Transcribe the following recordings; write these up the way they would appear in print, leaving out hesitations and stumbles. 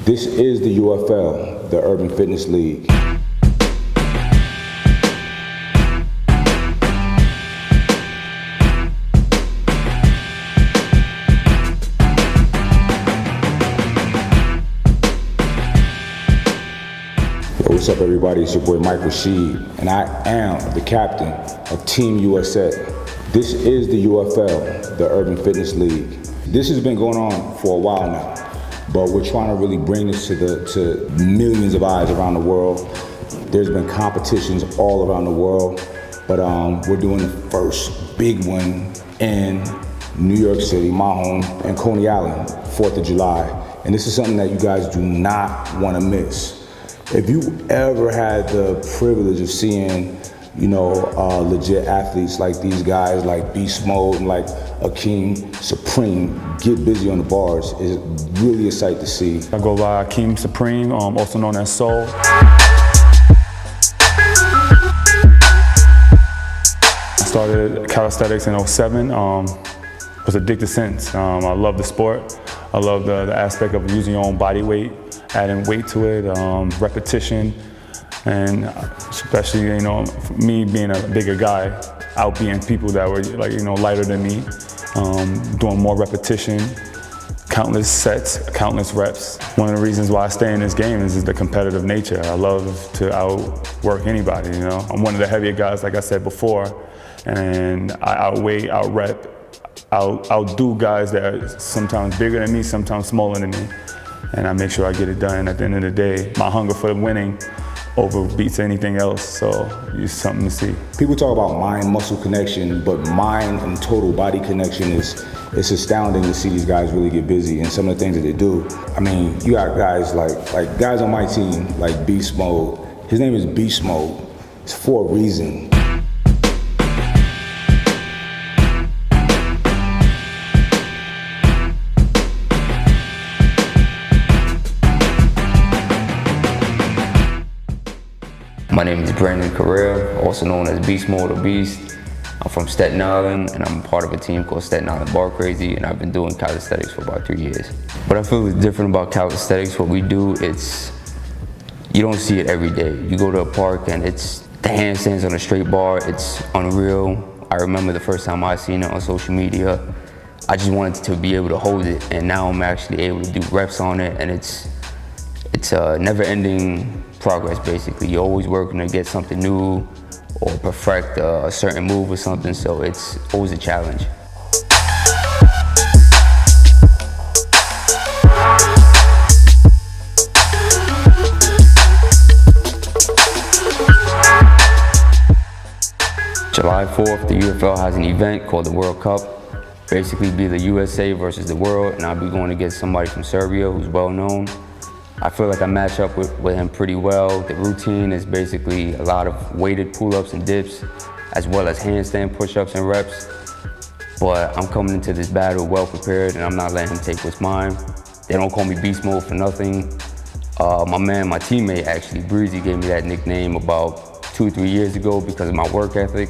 This is the UFL, the Urban Fitness League. What's up, everybody? It's your boy Mike Rashid, and I am the captain of Team USA. This is the UFL, the Urban Fitness League. This has been going on for a while now, but we're trying to really bring this to millions of eyes around the world. There's been competitions all around the world, but we're doing the first big one in New York City, my home, and Coney Island, 4th of July. And this is something that you guys do not want to miss. If you ever had the privilege of seeing, legit athletes like these guys, like Beast Mode and like Akeem Supreme, get busy on the bars, is really a sight to see. I go by Akeem Supreme, also known as Soul. I started calisthenics in 2007. Was addicted since. I love the sport. I love the aspect of using your own body weight, adding weight to it, repetition, and especially, for me being a bigger guy, outbeating people that were lighter than me, doing more repetition, countless sets, countless reps. One of the reasons why I stay in this game is the competitive nature. I love to outwork anybody, I'm one of the heavier guys, like I said before, and I outweigh, outrep, outdo guys that are sometimes bigger than me, sometimes smaller than me. And I make sure I get it done. At the end of the day, my hunger for winning overbeats anything else, so it's something to see. People talk about mind-muscle connection, but mind and total body connection it's astounding to see these guys really get busy and some of the things that they do. I mean, you got guys like guys on my team, like Beast Mode. His name is Beast Mode. It's for a reason. My name is Brandon Correa, also known as Beast Mode or Beast. I'm from Staten Island, and I'm part of a team called Staten Island Bar Crazy, and I've been doing calisthenics for about 3 years. What I feel is different about calisthenics, what we do, you don't see it every day. You go to a park and it's the handstands on a straight bar, it's unreal. I remember the first time I seen it on social media, I just wanted to be able to hold it, and now I'm actually able to do reps on it, and it's a never-ending progress, basically. You're always working to get something new or perfect a certain move or something, so it's always a challenge. July 4th, the UFL has an event called the World Cup. Basically be the USA versus the world, and I'll be going against somebody from Serbia who's well known. I feel like I match up with him pretty well. The routine is basically a lot of weighted pull-ups and dips, as well as handstand push-ups and reps. But I'm coming into this battle well prepared, and I'm not letting him take what's mine. They don't call me Beast Mode for nothing. My teammate actually, Breezy, gave me that nickname about 2 or 3 years ago because of my work ethic.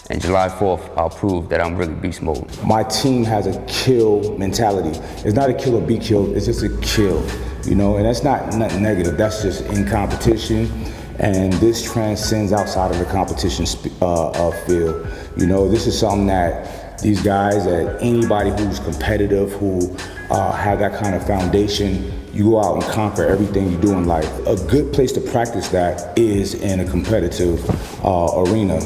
And July 4th, I'll prove that I'm really Beast Mode. My team has a kill mentality. It's not a kill or be killed, it's just a kill. And that's not nothing negative, that's just in competition. And this transcends outside of the competition field. This is something that these guys, that anybody who's competitive, who have that kind of foundation, you go out and conquer everything you do in life. A good place to practice that is in a competitive arena.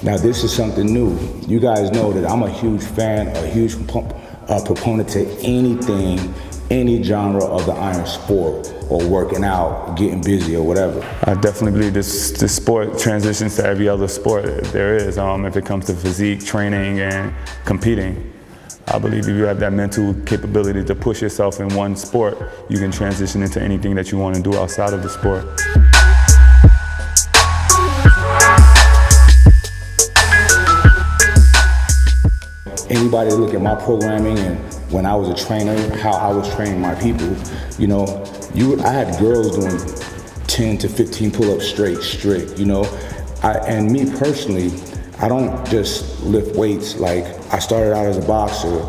Now, this is something new. You guys know that I'm a huge fan, a huge proponent to anything, any genre of the iron sport, or working out, getting busy, or whatever. I definitely believe this sport transitions to every other sport there is, if it comes to physique, training, and competing. I believe if you have that mental capability to push yourself in one sport, you can transition into anything that you want to do outside of the sport. Anybody look at my programming and when I was a trainer, how I was training my people, I had girls doing 10 to 15 pull-ups straight, and me personally, I don't just lift weights. Like, I started out as a boxer,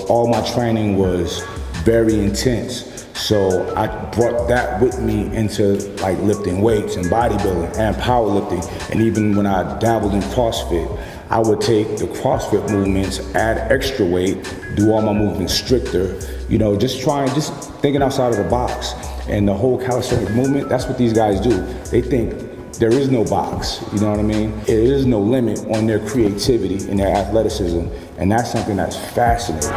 all my training was very intense. So I brought that with me into like lifting weights and bodybuilding and powerlifting. And even when I dabbled in CrossFit, I would take the CrossFit movements, add extra weight, do all my movements stricter, you know, just thinking outside of the box. And the whole calisthenic movement, that's what these guys do. They think there is no box, you know what I mean? There is no limit on their creativity and their athleticism, and that's something that's fascinating.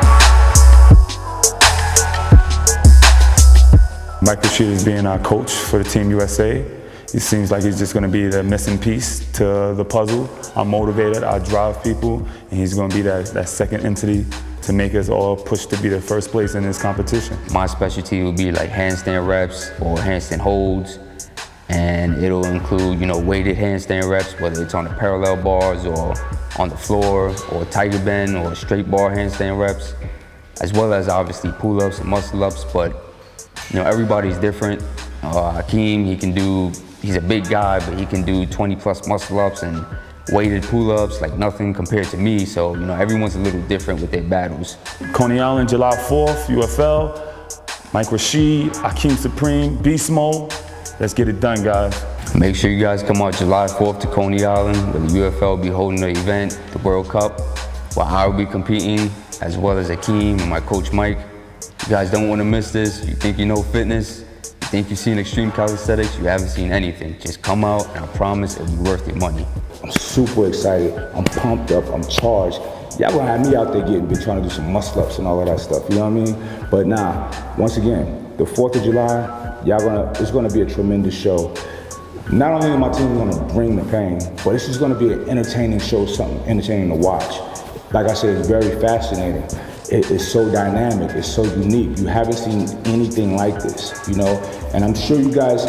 Mike Rashid is being our coach for the Team USA. He seems like he's just going to be the missing piece to the puzzle. I'm motivated, I drive people, and he's going to be that second entity to make us all push to be the first place in this competition. My specialty will be like handstand reps or handstand holds, and it'll include, you know, weighted handstand reps, whether it's on the parallel bars or on the floor, or tiger bend or straight bar handstand reps, as well as obviously pull-ups and muscle-ups. But you know, everybody's different. Hakeem, he's a big guy, but he can do 20+ muscle-ups and weighted pull-ups like nothing compared to me. So, you know, everyone's a little different with their battles. Coney Island, July 4th, UFL. Mike Rashid, Hakeem Supreme, Beast Mode. Let's get it done, guys. Make sure you guys come out July 4th to Coney Island, where the UFL will be holding the event, the World Cup, where I will be competing, as well as Hakeem and my coach Mike. You guys don't want to miss this. You think you know fitness, you think you've seen extreme calisthenics, you haven't seen anything. Just come out, and I promise it'll be worth your money. I'm super excited, I'm pumped up, I'm charged. Y'all gonna have me out there trying to do some muscle-ups and all of that stuff, you know what I mean? But nah, once again, the 4th of July, it's gonna be a tremendous show. Not only is my team gonna bring the pain, but this is gonna be an entertaining show, something entertaining to watch. Like I said, it's very fascinating. It's so dynamic, it's so unique. You haven't seen anything like this, you know? And I'm sure you guys,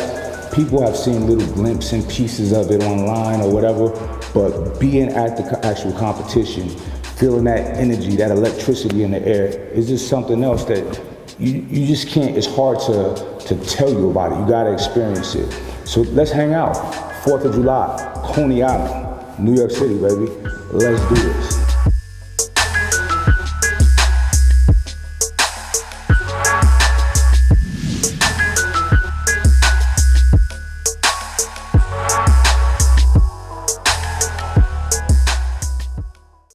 people have seen little glimpses and pieces of it online or whatever, but being at the actual competition, feeling that energy, that electricity in the air, is just something else that you just can't, it's hard to tell you about it. You gotta experience it. So let's hang out. 4th of July, Coney Island, New York City, baby. Let's do this.